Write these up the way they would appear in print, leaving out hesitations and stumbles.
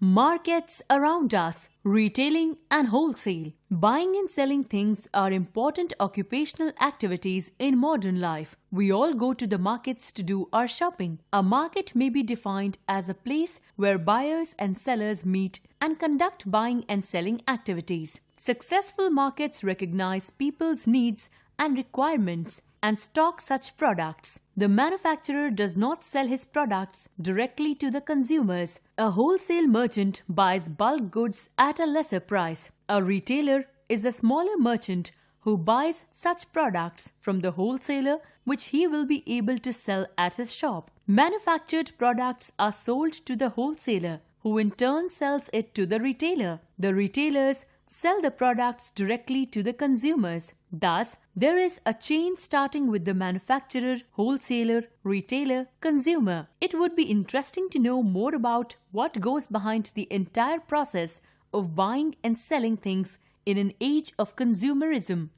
Markets around us, retailing and wholesale. Buying and selling things are important occupational activities in modern life. We all go to the markets to do our shopping. A market may be defined as a place where buyers and sellers meet and conduct buying and selling activities. Successful markets recognize people's needs and requirements and stock such products. The manufacturer does not sell his products directly to the consumers. A wholesale merchant buys bulk goods at a lesser price. A retailer is a smaller merchant who buys such products from the wholesaler which he will be able to sell at his shop. Manufactured products are sold to the wholesaler, who in turn sells it to the retailer. The retailers sell the products directly to the consumers. Thus, there is a chain starting with the manufacturer, wholesaler, retailer, consumer. It would be interesting to know more about what goes behind the entire process of buying and selling things in an age of consumerism.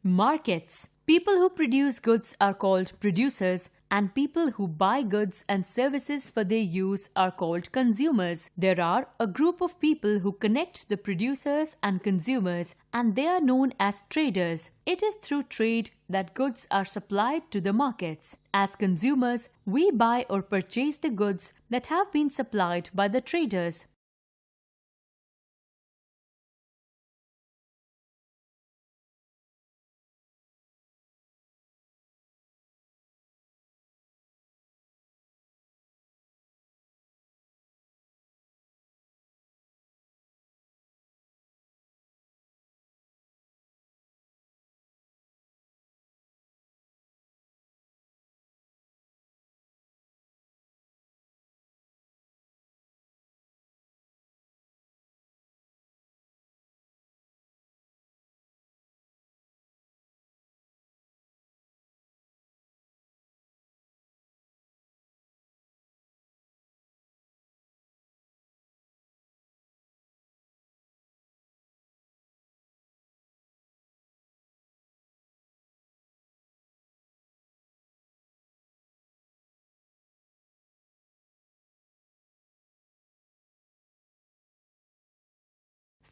Markets. People who produce goods are called producers, and people who buy goods and services for their use are called consumers. There are a group of people who connect the producers and consumers, and they are known as traders. It is through trade that goods are supplied to the markets. As consumers, we buy or purchase the goods that have been supplied by the traders.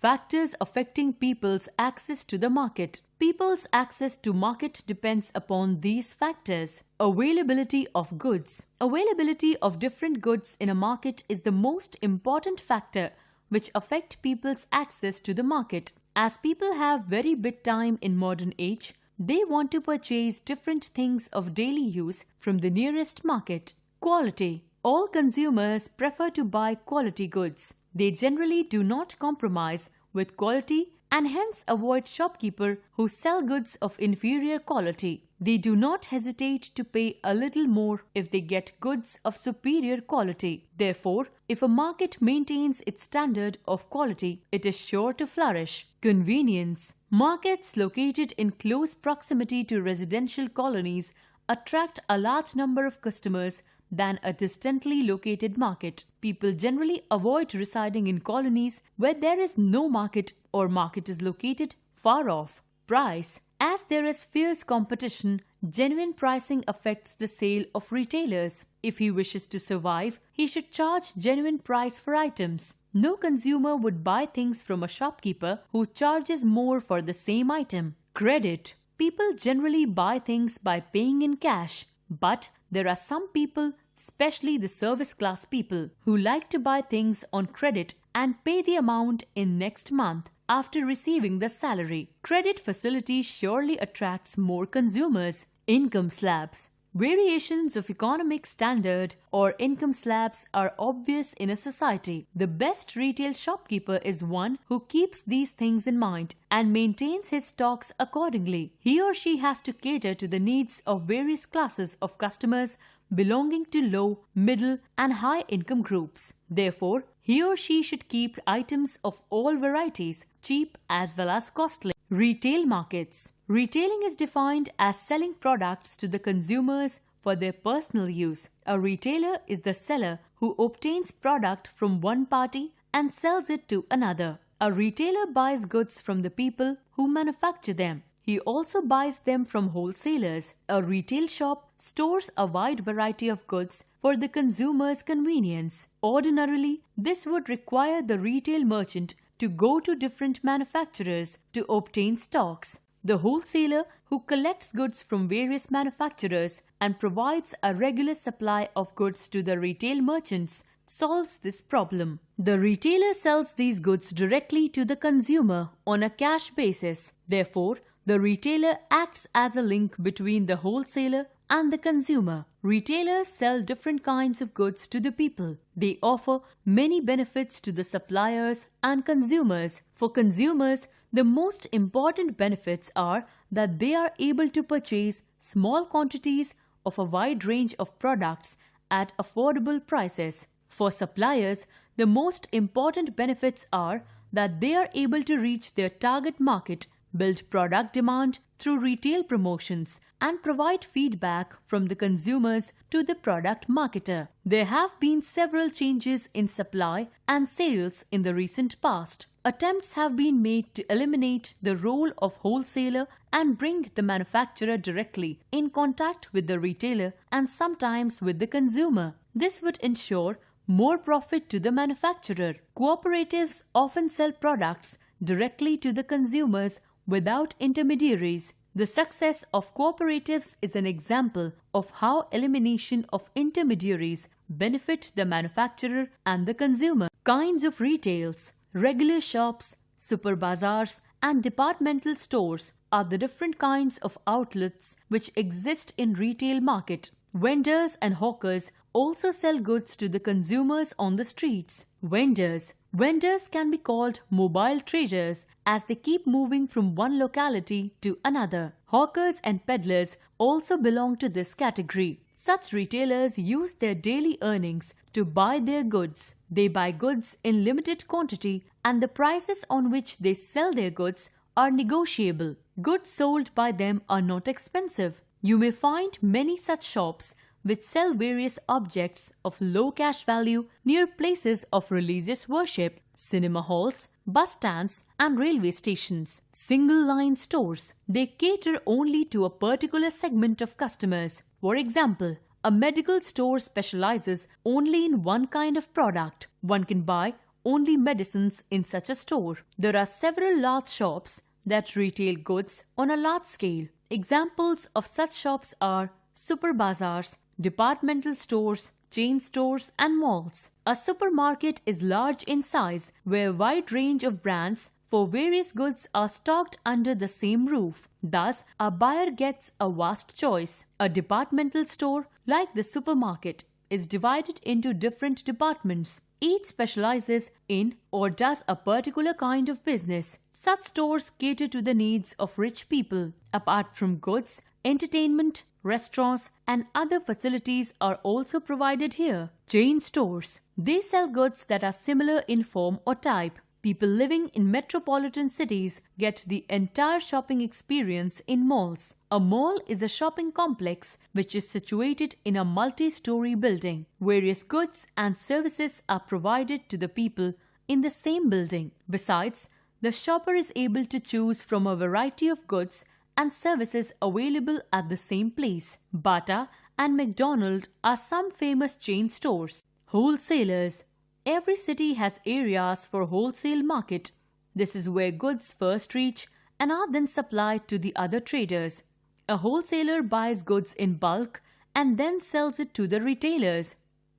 Factors affecting people's access to the market. People's access to market depends upon these factors. Availability of goods. Availability of different goods in a market is the most important factor which affect people's access to the market. As people have very bit time in modern age, they want to purchase different things of daily use from the nearest market. Quality. All consumers prefer to buy quality goods. They generally do not compromise with quality and hence avoid shopkeepers who sell goods of inferior quality. They do not hesitate to pay a little more if they get goods of superior quality. Therefore, if a market maintains its standard of quality, it is sure to flourish. Convenience. Markets located in close proximity to residential colonies attract a large number of customers than a distantly located market. People generally avoid residing in colonies where there is no market or market is located far off. Price. As there is fierce competition, genuine pricing affects the sale of retailers. If he wishes to survive, he should charge genuine price for items. No consumer would buy things from a shopkeeper who charges more for the same item. Credit. People generally buy things by paying in cash, but there are some people, especially the service class people, who like to buy things on credit and pay the amount in next month after receiving the salary. Credit facility surely attracts more consumers. Income slabs. Variations of economic standard or income slabs are obvious in a society. The best retail shopkeeper is one who keeps these things in mind and maintains his stocks accordingly. He or she has to cater to the needs of various classes of customers belonging to low, middle, and high income groups. Therefore, he or she should keep items of all varieties, cheap as well as costly. Retail markets. Retailing is defined as selling products to the consumers for their personal use. A retailer is the seller who obtains product from one party and sells it to another. A retailer buys goods from the people who manufacture them. He also buys them from wholesalers. A retail shop stores a wide variety of goods for the consumer's convenience. Ordinarily, this would require the retail merchant to go to different manufacturers to obtain stocks. The wholesaler, who collects goods from various manufacturers and provides a regular supply of goods to the retail merchants, solves this problem. The retailer sells these goods directly to the consumer on a cash basis. Therefore, the retailer acts as a link between the wholesaler and the consumer. Retailers sell different kinds of goods to the people. They offer many benefits to the suppliers and consumers. For consumers, the most important benefits are that they are able to purchase small quantities of a wide range of products at affordable prices. For suppliers, the most important benefits are that they are able to reach their target market, build product demand through retail promotions, and provide feedback from the consumers to the product marketer. There have been several changes in supply and sales in the recent past. Attempts have been made to eliminate the role of wholesaler and bring the manufacturer directly in contact with the retailer and sometimes with the consumer. This would ensure more profit to the manufacturer. Cooperatives often sell products directly to the consumers without intermediaries. The success of cooperatives is an example of how elimination of intermediaries benefit the manufacturer and the consumer. Kinds of retails. Regular shops, super bazaars, and departmental stores are the different kinds of outlets which exist in retail market. Vendors and hawkers also sell goods to the consumers on the streets. Vendors can be called mobile traders as they keep moving from one locality to another. Hawkers and peddlers also belong to this category. Such retailers use their daily earnings to buy their goods. They buy goods in limited quantity and the prices on which they sell their goods are negotiable. Goods sold by them are not expensive. You may find many such shops which sell various objects of low cash value near places of religious worship, cinema halls, bus stands, and railway stations. Single-line stores. They cater only to a particular segment of customers. For example, a medical store specializes only in one kind of product. One can buy only medicines in such a store. There are several large shops that retail goods on a large scale. Examples of such shops are super bazaars, departmental stores, chain stores, and malls. A supermarket is large in size where a wide range of brands for various goods are stocked under the same roof. Thus, a buyer gets a vast choice. A departmental store, like the supermarket, is divided into different departments. Each specializes in or does a particular kind of business. Such stores cater to the needs of rich people. Apart from goods, entertainment, restaurants, and other facilities are also provided here. Chain stores. They sell goods that are similar in form or type. People living in metropolitan cities get the entire shopping experience in malls. A mall is a shopping complex which is situated in a multi-story building. Various goods and services are provided to the people in the same building. Besides, the shopper is able to choose from a variety of goods and services available at the same place. Bata and McDonald are some famous chain stores. Wholesalers. Every city has areas for wholesale market. This is where goods first reach and are then supplied to the other traders. A wholesaler buys goods in bulk and then sells it to the retailers.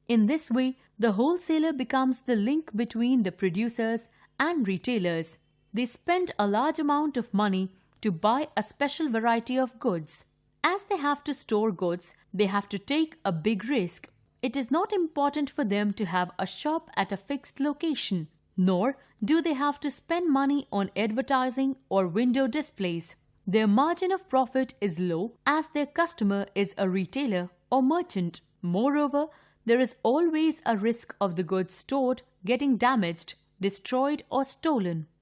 In this way, the wholesaler becomes the link between the producers and retailers. They spend a large amount of money to buy a special variety of goods. As they have to store goods, they have to take a big risk. It is not important for them to have a shop at a fixed location, nor do they have to spend money on advertising or window displays. Their margin of profit is low as their customer is a retailer or merchant. Moreover, there is always a risk of the goods stored getting damaged, destroyed, or stolen.